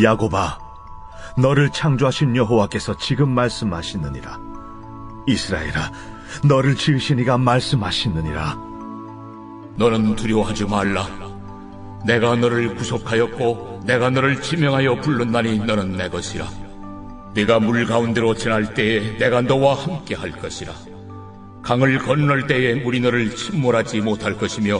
야곱아, 너를 창조하신 여호와께서 지금 말씀하시느니라. 이스라엘아, 너를 지으신 이가 말씀하시느니라. 너는 두려워하지 말라. 내가 너를 구속하였고 내가 너를 지명하여 불렀나니 너는 내 것이라. 네가 물 가운데로 지날 때에 내가 너와 함께 할 것이라. 강을 건널 때에 물이 너를 침몰하지 못할 것이며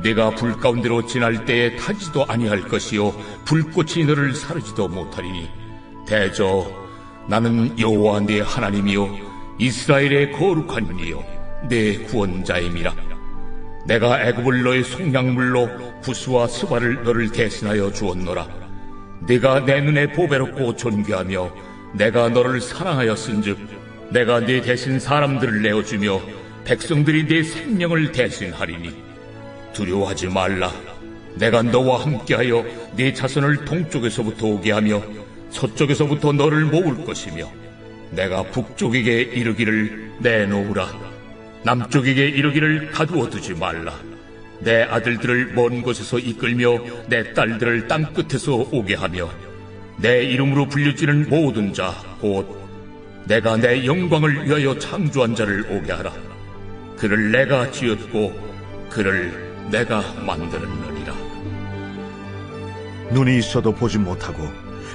네가 불 가운데로 지날 때에 타지도 아니할 것이요 불꽃이 너를 사르지도 못하리니 대저 나는 여호와 네 하나님이요 이스라엘의 거룩한 이요 내 구원자임이라. 내가 애굽을 너의 속량물로 구스와 스바를 너를 대신하여 주었노라. 네가 내 눈에 보배롭고 존귀하며 내가 너를 사랑하였은즉 내가 네 대신 사람들을 내어주며 백성들이 네 생명을 대신하리니 두려워하지 말라. 내가 너와 함께하여 네 자손을 동쪽에서부터 오게 하며 서쪽에서부터 너를 모을 것이며 내가 북쪽에게 이르기를 내놓으라. 남쪽에게 이르기를 가두어 두지 말라. 내 아들들을 먼 곳에서 이끌며 내 딸들을 땅 끝에서 오게 하며 내 이름으로 불려지는 모든 자 곧 내가 내 영광을 위하여 창조한 자를 오게 하라. 그를 내가 지었고 그를 내가 만들었느니라. 눈이 있어도 보지 못하고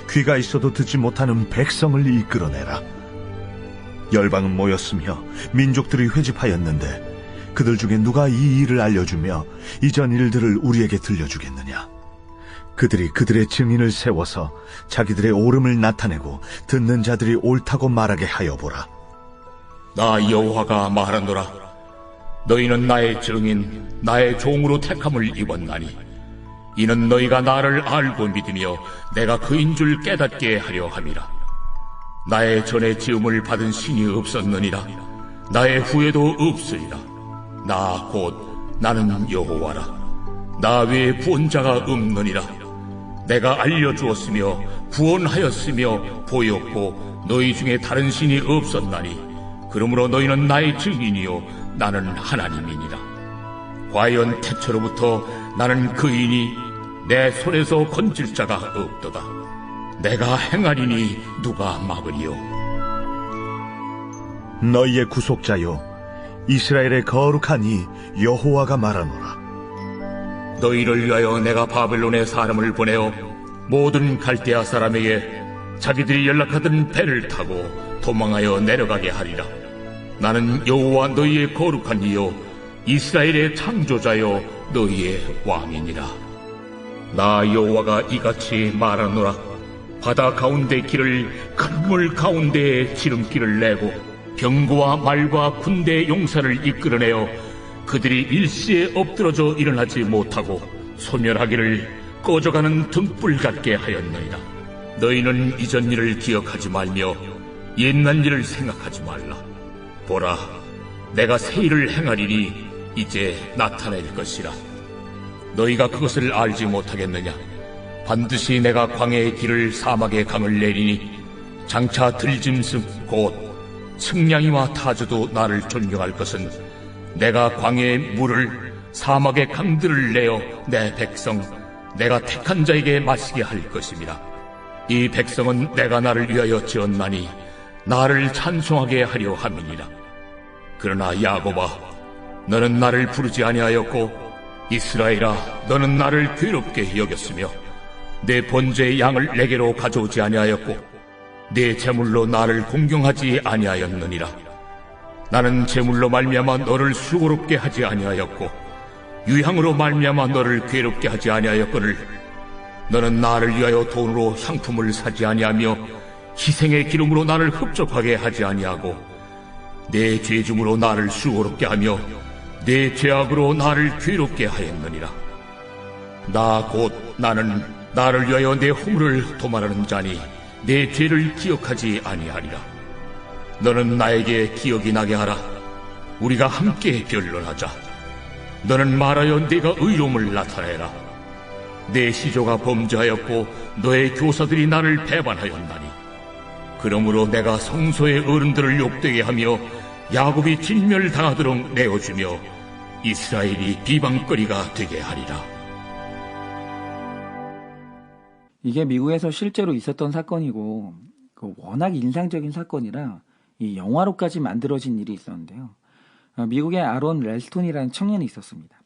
귀가 있어도 듣지 못하는 백성을 이끌어내라. 열방은 모였으며 민족들이 회집하였는데 그들 중에 누가 이 일을 알려주며 이전 일들을 우리에게 들려주겠느냐? 그들이 그들의 증인을 세워서 자기들의 옳음을 나타내고 듣는 자들이 옳다고 말하게 하여 보라. 나 여호와가 말하노라. 너희는 나의 증인 나의 종으로 택함을 입었나니 이는 너희가 나를 알고 믿으며 내가 그인 줄 깨닫게 하려 함이라. 나의 전에 지음을 받은 신이 없었느니라. 나의 후에도 없으리라. 나 곧 나는 여호와라. 나 외에 구원자가 없느니라. 내가 알려주었으며 구원하였으며 보였고 너희 중에 다른 신이 없었나니 그러므로 너희는 나의 증인이요 나는 하나님이니라. 과연 태초로부터 나는 그이니 내 손에서 건질 자가 없도다. 내가 행하리니 누가 막으리요? 너희의 구속자요 이스라엘의 거룩한 이 여호와가 말하노라. 너희를 위하여 내가 바벨론에 사람을 보내어 모든 갈대아 사람에게 자기들이 연락하던 배를 타고 도망하여 내려가게 하리라. 나는 여호와 너희의 거룩한 이요 이스라엘의 창조자요 너희의 왕이니라. 나 여호와가 이같이 말하노라. 바다 가운데 길을 큰 물 가운데에 지름길을 내고 병거와 말과 군대의 용사를 이끌어내어 그들이 일시에 엎드러져 일어나지 못하고 소멸하기를 꺼져가는 등불 같게 하였느니라. 너희는 이전 일을 기억하지 말며 옛날 일을 생각하지 말라. 보라, 내가 새 일을 행하리니 이제 나타낼 것이라. 너희가 그것을 알지 못하겠느냐? 반드시 내가 광야의 길을 사막의 강을 내리니 장차 들짐승 곧 측량이와 타조도 나를 존경할 것은 내가 광야의 물을 사막의 강들을 내어 내 백성 내가 택한 자에게 마시게 할 것임이라. 이 백성은 내가 나를 위하여 지었나니 나를 찬송하게 하려 함이니라. 그러나 야곱아, 너는 나를 부르지 아니하였고 이스라엘아, 너는 나를 괴롭게 여겼으며 내 번제의 양을 내게로 가져오지 아니하였고 내 제물로 나를 공경하지 아니하였느니라. 나는 제물로 말미암아 너를 수고롭게 하지 아니하였고 유향으로 말미암아 너를 괴롭게 하지 아니하였거늘 너는 나를 위하여 돈으로 향품을 사지 아니하며 희생의 기름으로 나를 흡족하게 하지 아니하고 내 죄중으로 나를 수고롭게 하며 내 죄악으로 나를 괴롭게 하였느니라. 나 곧 나는 나를 위하여 내 허물을 도말하는 자니 내 죄를 기억하지 아니하리라. 너는 나에게 기억이 나게 하라. 우리가 함께 변론하자. 너는 말하여 네가 의로움을 나타내라. 내 시조가 범죄하였고 너의 교사들이 나를 배반하였나니 그러므로 내가 성소의 어른들을 욕되게 하며 야곱이 진멸당하도록 내어주며 이스라엘이 비방거리가 되게 하리라. 이게 미국에서 실제로 있었던 사건이고 워낙 인상적인 사건이라 이 영화로까지 만들어진 일이 있었는데요. 미국의 아론 렐스톤이라는 청년이 있었습니다.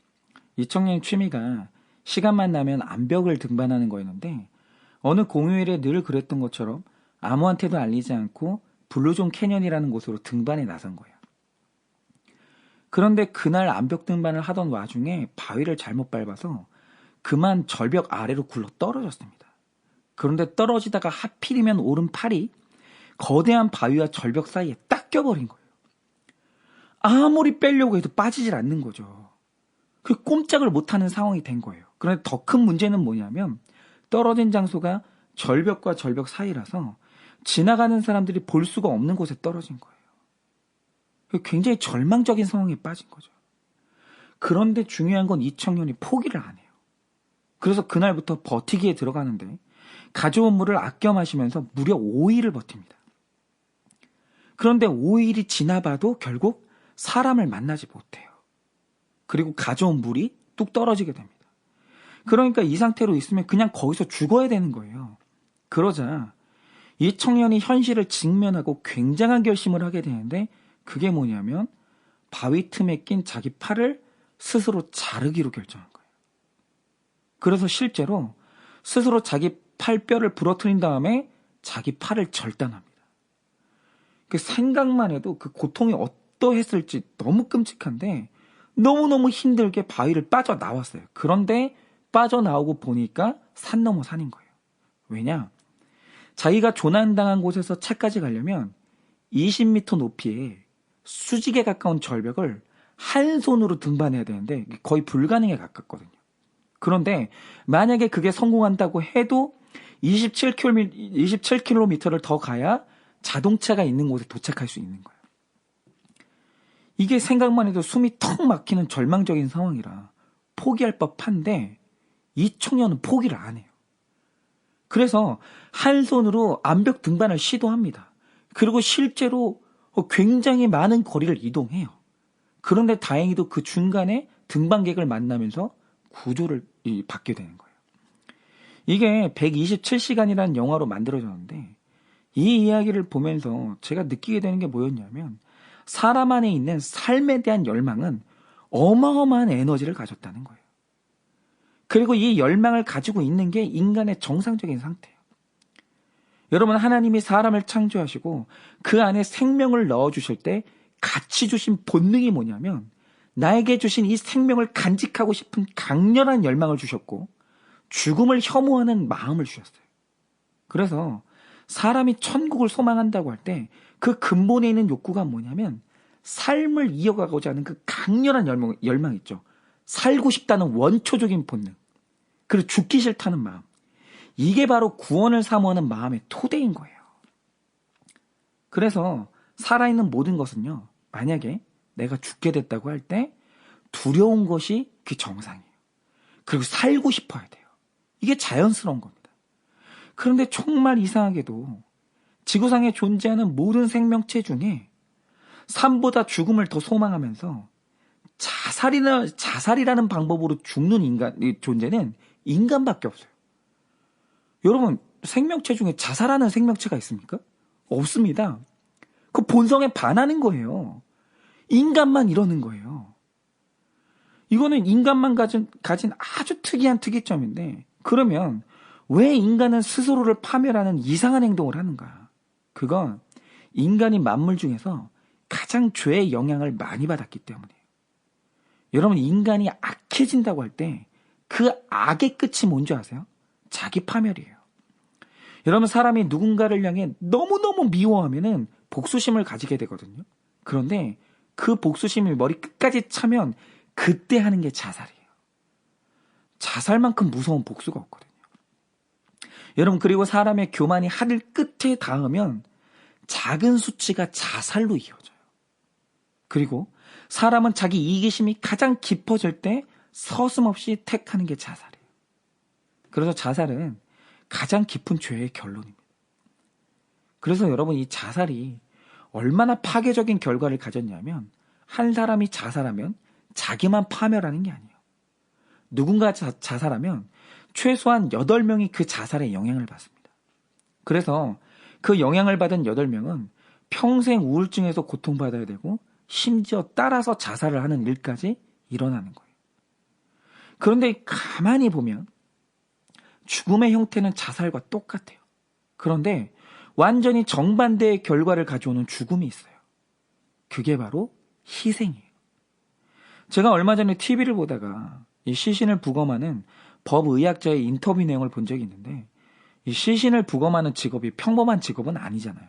이 청년의 취미가 시간만 나면 암벽을 등반하는 거였는데 어느 공휴일에 늘 그랬던 것처럼 아무한테도 알리지 않고 블루존 캐년이라는 곳으로 등반에 나선 거예요. 그런데 그날 암벽 등반을 하던 와중에 바위를 잘못 밟아서 그만 절벽 아래로 굴러 떨어졌습니다. 그런데 떨어지다가 하필이면 오른팔이 거대한 바위와 절벽 사이에 딱 껴버린 거예요. 아무리 빼려고 해도 빠지질 않는 거죠. 그 꼼짝을 못하는 상황이 된 거예요. 그런데 더 큰 문제는 뭐냐면 떨어진 장소가 절벽과 절벽 사이라서 지나가는 사람들이 볼 수가 없는 곳에 떨어진 거예요. 굉장히 절망적인 상황에 빠진 거죠. 그런데 중요한 건 이 청년이 포기를 안 해요. 그래서 그날부터 버티기에 들어가는데 가져온 물을 아껴 마시면서 무려 5일을 버팁니다. 그런데 5일이 지나봐도 결국 사람을 만나지 못해요. 그리고 가져온 물이 뚝 떨어지게 됩니다. 그러니까 이 상태로 있으면 그냥 거기서 죽어야 되는 거예요. 그러자 이 청년이 현실을 직면하고 굉장한 결심을 하게 되는데 그게 뭐냐면 바위 틈에 낀 자기 팔을 스스로 자르기로 결정한 거예요. 그래서 실제로 스스로 자기 팔뼈를 부러뜨린 다음에 자기 팔을 절단합니다. 그 생각만 해도 그 고통이 어떠했을지 너무 끔찍한데 너무너무 힘들게 바위를 빠져나왔어요. 그런데 빠져나오고 보니까 산 넘어 산인 거예요. 왜냐? 자기가 조난당한 곳에서 차까지 가려면 20m 높이에 수직에 가까운 절벽을 한 손으로 등반해야 되는데 거의 불가능에 가깝거든요. 그런데 만약에 그게 성공한다고 해도 27km를 더 가야 자동차가 있는 곳에 도착할 수 있는 거예요. 이게 생각만 해도 숨이 턱 막히는 절망적인 상황이라 포기할 법한데 이 청년은 포기를 안 해요. 그래서 한 손으로 암벽 등반을 시도합니다. 그리고 실제로 굉장히 많은 거리를 이동해요. 그런데 다행히도 그 중간에 등반객을 만나면서 구조를 받게 되는 거예요. 이게 127시간이라는 영화로 만들어졌는데 이 이야기를 보면서 제가 느끼게 되는 게 뭐였냐면 사람 안에 있는 삶에 대한 열망은 어마어마한 에너지를 가졌다는 거예요. 그리고 이 열망을 가지고 있는 게 인간의 정상적인 상태예요. 여러분, 하나님이 사람을 창조하시고 그 안에 생명을 넣어주실 때 같이 주신 본능이 뭐냐면 나에게 주신 이 생명을 간직하고 싶은 강렬한 열망을 주셨고 죽음을 혐오하는 마음을 주셨어요. 그래서 사람이 천국을 소망한다고 할 때 그 근본에 있는 욕구가 뭐냐면 삶을 이어가고자 하는 그 강렬한 열망 있죠. 살고 싶다는 원초적인 본능. 그리고 죽기 싫다는 마음. 이게 바로 구원을 사모하는 마음의 토대인 거예요. 그래서 살아있는 모든 것은요. 만약에 내가 죽게 됐다고 할 때 두려운 것이 그 정상이에요. 그리고 살고 싶어야 돼요. 이게 자연스러운 겁니다. 그런데 정말 이상하게도 지구상에 존재하는 모든 생명체 중에 삶보다 죽음을 더 소망하면서 자살이라는 방법으로 죽는 존재는 인간밖에 없어요. 여러분, 생명체 중에 자살하는 생명체가 있습니까? 없습니다. 그 본성에 반하는 거예요. 인간만 이러는 거예요. 이거는 인간만 가진 아주 특이한 특이점인데 그러면 왜 인간은 스스로를 파멸하는 이상한 행동을 하는가? 그건 인간이 만물 중에서 가장 죄의 영향을 많이 받았기 때문이에요. 여러분, 인간이 악해진다고 할 때 그 악의 끝이 뭔지 아세요? 자기 파멸이에요. 여러분, 사람이 누군가를 향해 너무너무 미워하면은 복수심을 가지게 되거든요. 그런데 그 복수심이 머리 끝까지 차면 그때 하는 게 자살이에요. 자살만큼 무서운 복수가 없거든요. 여러분, 그리고 사람의 교만이 하늘 끝에 닿으면 작은 수치가 자살로 이어져요. 그리고 사람은 자기 이기심이 가장 깊어질 때 서슴없이 택하는 게 자살이에요. 그래서 자살은 가장 깊은 죄의 결론입니다. 그래서 여러분, 이 자살이 얼마나 파괴적인 결과를 가졌냐면 한 사람이 자살하면 자기만 파멸하는 게 아니에요. 누군가 자살하면 최소한 8명이 그 자살에 영향을 받습니다. 그래서 그 영향을 받은 8명은 평생 우울증에서 고통받아야 되고 심지어 따라서 자살을 하는 일까지 일어나는 거예요. 그런데 가만히 보면 죽음의 형태는 자살과 똑같아요. 그런데 완전히 정반대의 결과를 가져오는 죽음이 있어요. 그게 바로 희생이에요. 제가 얼마 전에 TV를 보다가 이 시신을 부검하는 법의학자의 인터뷰 내용을 본 적이 있는데, 이 시신을 부검하는 직업이 평범한 직업은 아니잖아요.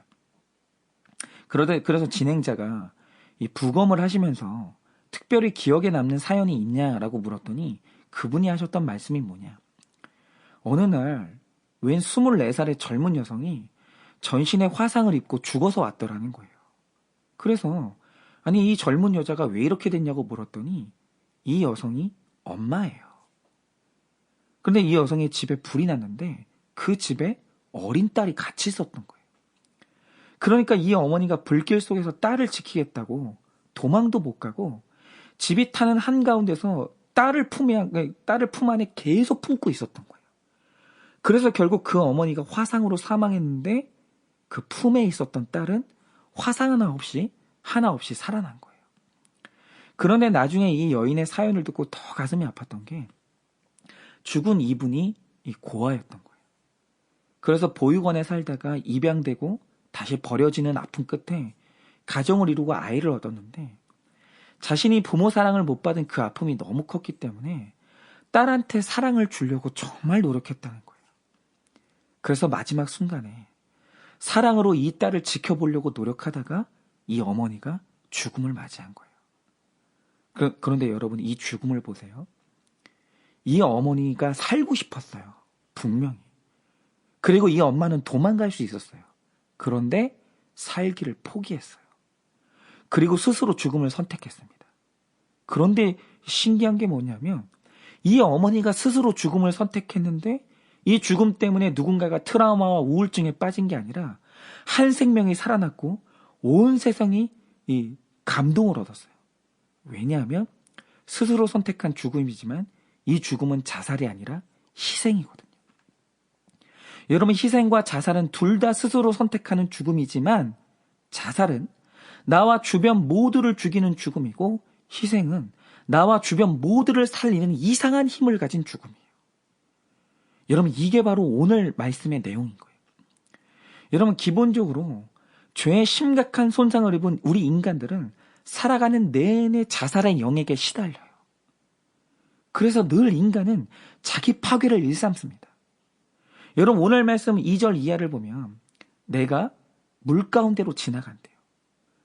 그래서 진행자가 이 부검을 하시면서 특별히 기억에 남는 사연이 있냐라고 물었더니 그분이 하셨던 말씀이 뭐냐. 어느 날 웬 24살의 젊은 여성이 전신에 화상을 입고 죽어서 왔더라는 거예요. 그래서 아니 이 젊은 여자가 왜 이렇게 됐냐고 물었더니 이 여성이 엄마예요. 그런데 이 여성의 집에 불이 났는데 그 집에 어린 딸이 같이 있었던 거예요. 그러니까 이 어머니가 불길 속에서 딸을 지키겠다고 도망도 못 가고 집이 타는 한가운데서 딸을 품 안에 계속 품고 있었던 거예요. 그래서 결국 그 어머니가 화상으로 사망했는데 그 품에 있었던 딸은 화상 하나 없이 살아난 거예요. 그런데 나중에 이 여인의 사연을 듣고 더 가슴이 아팠던 게 죽은 이분이 이 고아였던 거예요. 그래서 보육원에 살다가 입양되고 다시 버려지는 아픔 끝에 가정을 이루고 아이를 얻었는데 자신이 부모 사랑을 못 받은 그 아픔이 너무 컸기 때문에 딸한테 사랑을 주려고 정말 노력했다는 거예요. 그래서 마지막 순간에 사랑으로 이 딸을 지켜보려고 노력하다가 이 어머니가 죽음을 맞이한 거예요. 그런데 여러분 이 죽음을 보세요. 이 어머니가 살고 싶었어요. 분명히. 그리고 이 엄마는 도망갈 수 있었어요. 그런데 살기를 포기했어요. 그리고 스스로 죽음을 선택했습니다. 그런데 신기한 게 뭐냐면 이 어머니가 스스로 죽음을 선택했는데 이 죽음 때문에 누군가가 트라우마와 우울증에 빠진 게 아니라 한 생명이 살아났고 온 세상이 이 감동을 얻었어요. 왜냐하면 스스로 선택한 죽음이지만 이 죽음은 자살이 아니라 희생이거든요. 여러분 희생과 자살은 둘 다 스스로 선택하는 죽음이지만 자살은 나와 주변 모두를 죽이는 죽음이고 희생은 나와 주변 모두를 살리는 이상한 힘을 가진 죽음이에요. 여러분 이게 바로 오늘 말씀의 내용인 거예요. 여러분 기본적으로 죄의 심각한 손상을 입은 우리 인간들은 살아가는 내내 자살의 영역에 시달려요. 그래서 늘 인간은 자기 파괴를 일삼습니다. 여러분 오늘 말씀 2절 이하를 보면 내가 물 가운데로 지나간대요.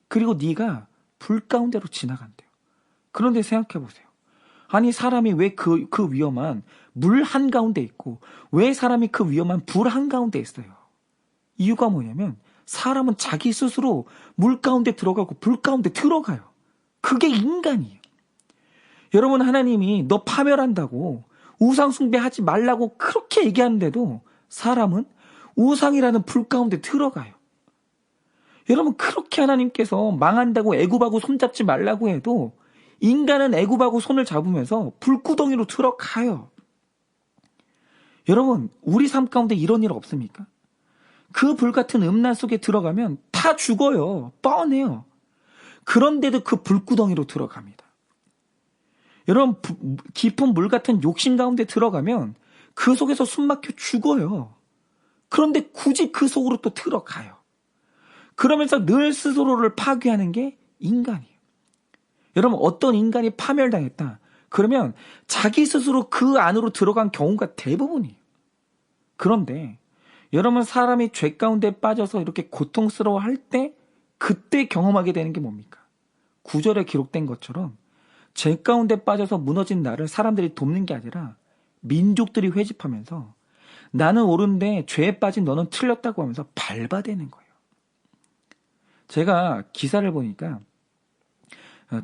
그리고 네가 불 가운데로 지나간대요. 그런데 생각해 보세요. 아니 사람이 왜 그 위험한 물 한가운데 있고 왜 사람이 그 위험한 불 한가운데 있어요? 이유가 뭐냐면 사람은 자기 스스로 물 가운데 들어가고 불 가운데 들어가요. 그게 인간이에요. 여러분 하나님이 너 파멸한다고 우상 숭배하지 말라고 그렇게 얘기하는데도 사람은 우상이라는 불 가운데 들어가요. 여러분 그렇게 하나님께서 망한다고 애굽하고 손잡지 말라고 해도 인간은 애굽하고 손을 잡으면서 불구덩이로 들어가요. 여러분 우리 삶 가운데 이런 일 없습니까? 그 불같은 음란 속에 들어가면 다 죽어요. 뻔해요. 그런데도 그 불구덩이로 들어갑니다. 여러분 깊은 물 같은 욕심 가운데 들어가면 그 속에서 숨막혀 죽어요. 그런데 굳이 그 속으로 또 들어가요. 그러면서 늘 스스로를 파괴하는 게 인간이에요. 여러분 어떤 인간이 파멸당했다. 그러면 자기 스스로 그 안으로 들어간 경우가 대부분이에요. 그런데 여러분 사람이 죄 가운데 빠져서 이렇게 고통스러워할 때 그때 경험하게 되는 게 뭡니까? 9절에 기록된 것처럼 죄 가운데 빠져서 무너진 나를 사람들이 돕는 게 아니라 민족들이 회집하면서 나는 옳은데 죄에 빠진 너는 틀렸다고 하면서 밟아대는 거예요. 제가 기사를 보니까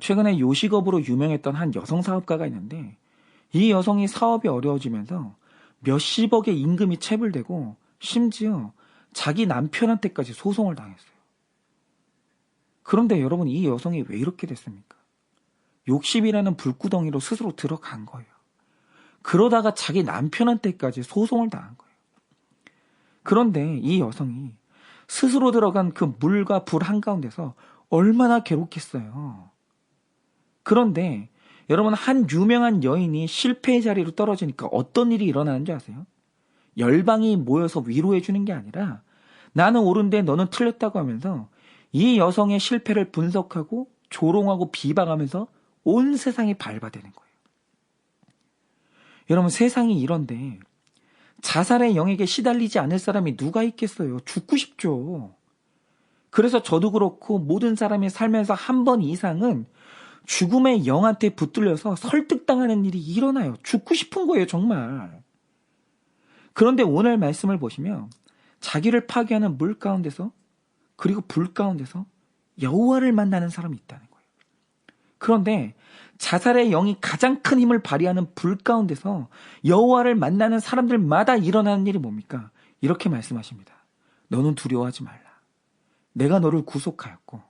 최근에 요식업으로 유명했던 한 여성 사업가가 있는데 이 여성이 사업이 어려워지면서 몇십억의 임금이 체불되고 심지어 자기 남편한테까지 소송을 당했어요. 그런데 여러분 이 여성이 왜 이렇게 됐습니까? 욕심이라는 불구덩이로 스스로 들어간 거예요. 그러다가 자기 남편한테까지 소송을 당한 거예요. 그런데 이 여성이 스스로 들어간 그 물과 불 한가운데서 얼마나 괴롭겠어요. 그런데 여러분, 한 유명한 여인이 실패의 자리로 떨어지니까 어떤 일이 일어나는 줄 아세요? 열방이 모여서 위로해 주는 게 아니라 나는 옳은데 너는 틀렸다고 하면서 이 여성의 실패를 분석하고 조롱하고 비방하면서 온 세상이 밟아대는 거예요. 여러분, 세상이 이런데 자살의 영에게 시달리지 않을 사람이 누가 있겠어요? 죽고 싶죠. 그래서 저도 그렇고 모든 사람이 살면서 한 번 이상은 죽음의 영한테 붙들려서 설득당하는 일이 일어나요. 죽고 싶은 거예요, 정말. 그런데 오늘 말씀을 보시면 자기를 파괴하는 물 가운데서 그리고 불 가운데서 여호와를 만나는 사람이 있다는 거예요. 그런데 자살의 영이 가장 큰 힘을 발휘하는 불 가운데서 여호와를 만나는 사람들마다 일어나는 일이 뭡니까? 이렇게 말씀하십니다. 너는 두려워하지 말라. 내가 너를 구속하였고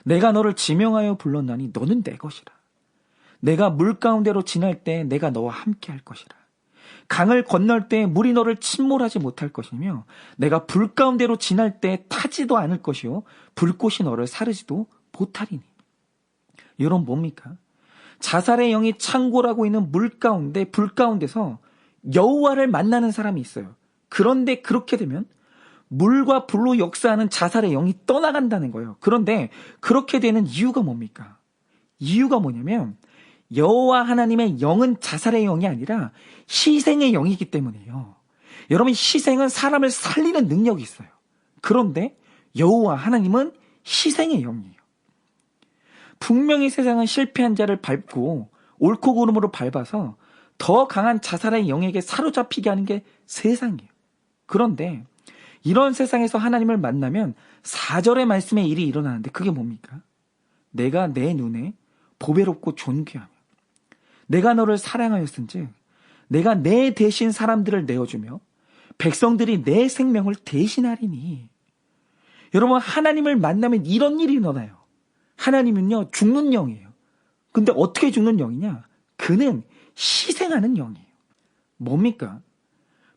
내가 너를 지명하여 불렀나니 너는 내 것이라. 내가 물 가운데로 지날 때 내가 너와 함께 할 것이라. 강을 건널 때 물이 너를 침몰하지 못할 것이며 내가 불 가운데로 지날 때 타지도 않을 것이요 불꽃이 너를 사르지도 못하리니. 이런 뭡니까? 자살의 영이 창궐하고 있는 물 가운데 불 가운데서 여호와를 만나는 사람이 있어요. 그런데 그렇게 되면 물과 불로 역사하는 자살의 영이 떠나간다는 거예요. 그런데 그렇게 되는 이유가 뭡니까? 이유가 뭐냐면 여호와 하나님의 영은 자살의 영이 아니라 희생의 영이기 때문이에요. 여러분, 희생은 사람을 살리는 능력이 있어요. 그런데 여호와 하나님은 희생의 영이에요. 분명히 세상은 실패한 자를 밟고 옳고 그름으로 밟아서 더 강한 자살의 영에게 사로잡히게 하는 게 세상이에요. 그런데 이런 세상에서 하나님을 만나면 4절의 말씀에 일이 일어나는데 그게 뭡니까? 내가 내 눈에 보배롭고 존귀하며 내가 너를 사랑하였은즉 내가 내 대신 사람들을 내어주며 백성들이 내 생명을 대신하리니. 여러분, 하나님을 만나면 이런 일이 일어나요. 하나님은요, 죽는 영이에요. 근데 어떻게 죽는 영이냐? 그는 희생하는 영이에요. 뭡니까?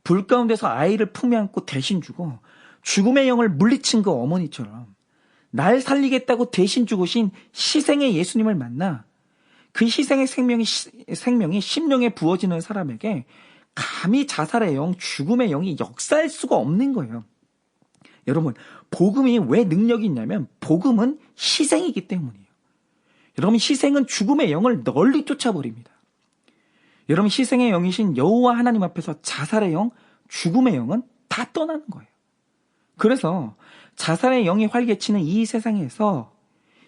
불 가운데서 아이를 품에 안고 대신 주고 죽음의 영을 물리친 그 어머니처럼 날 살리겠다고 대신 죽으신 희생의 예수님을 만나 그 희생의 생명이 심령에 부어지는 사람에게 감히 자살의 영, 죽음의 영이 역사할 수가 없는 거예요. 여러분, 복음이 왜 능력이 있냐면 복음은 희생이기 때문이에요. 여러분, 희생은 죽음의 영을 널리 쫓아버립니다. 여러분, 희생의 영이신 여호와 하나님 앞에서 자살의 영, 죽음의 영은 다 떠나는 거예요. 그래서 자살의 영이 활개치는 이 세상에서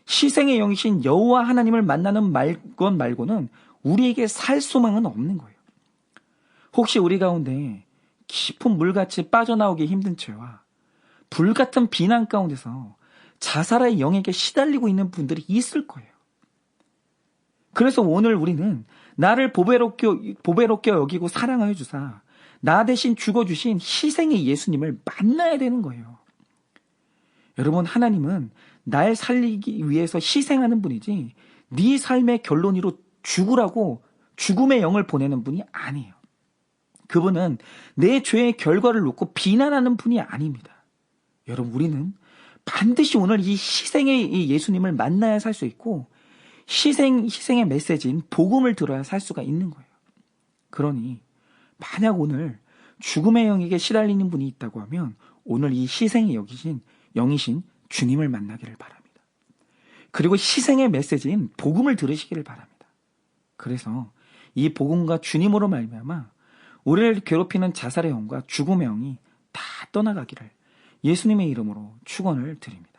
희생의 영이신 여호와 하나님을 만나는 것 말고는 우리에게 살 소망은 없는 거예요. 혹시 우리 가운데 깊은 물같이 빠져나오기 힘든 죄와 불같은 비난 가운데서 자살의 영에게 시달리고 있는 분들이 있을 거예요. 그래서 오늘 우리는 나를 보배롭게 여기고 사랑하여 주사 나 대신 죽어주신 희생의 예수님을 만나야 되는 거예요. 여러분, 하나님은 날 살리기 위해서 희생하는 분이지 네 삶의 결론으로 죽으라고 죽음의 영을 보내는 분이 아니에요. 그분은 내 죄의 결과를 놓고 비난하는 분이 아닙니다. 여러분, 우리는 반드시 오늘 이 희생의 이 예수님을 만나야 살 수 있고 희생의 메시지인 복음을 들어야 살 수가 있는 거예요. 그러니 만약 오늘 죽음의 영에게 시달리는 분이 있다고 하면 오늘 이 희생의 영이신 주님을 만나기를 바랍니다. 그리고 희생의 메시지인 복음을 들으시기를 바랍니다. 그래서 이 복음과 주님으로 말미암아 우리를 괴롭히는 자살의 영과 죽음의 영이 다 떠나가기를 예수님의 이름으로 축원을 드립니다.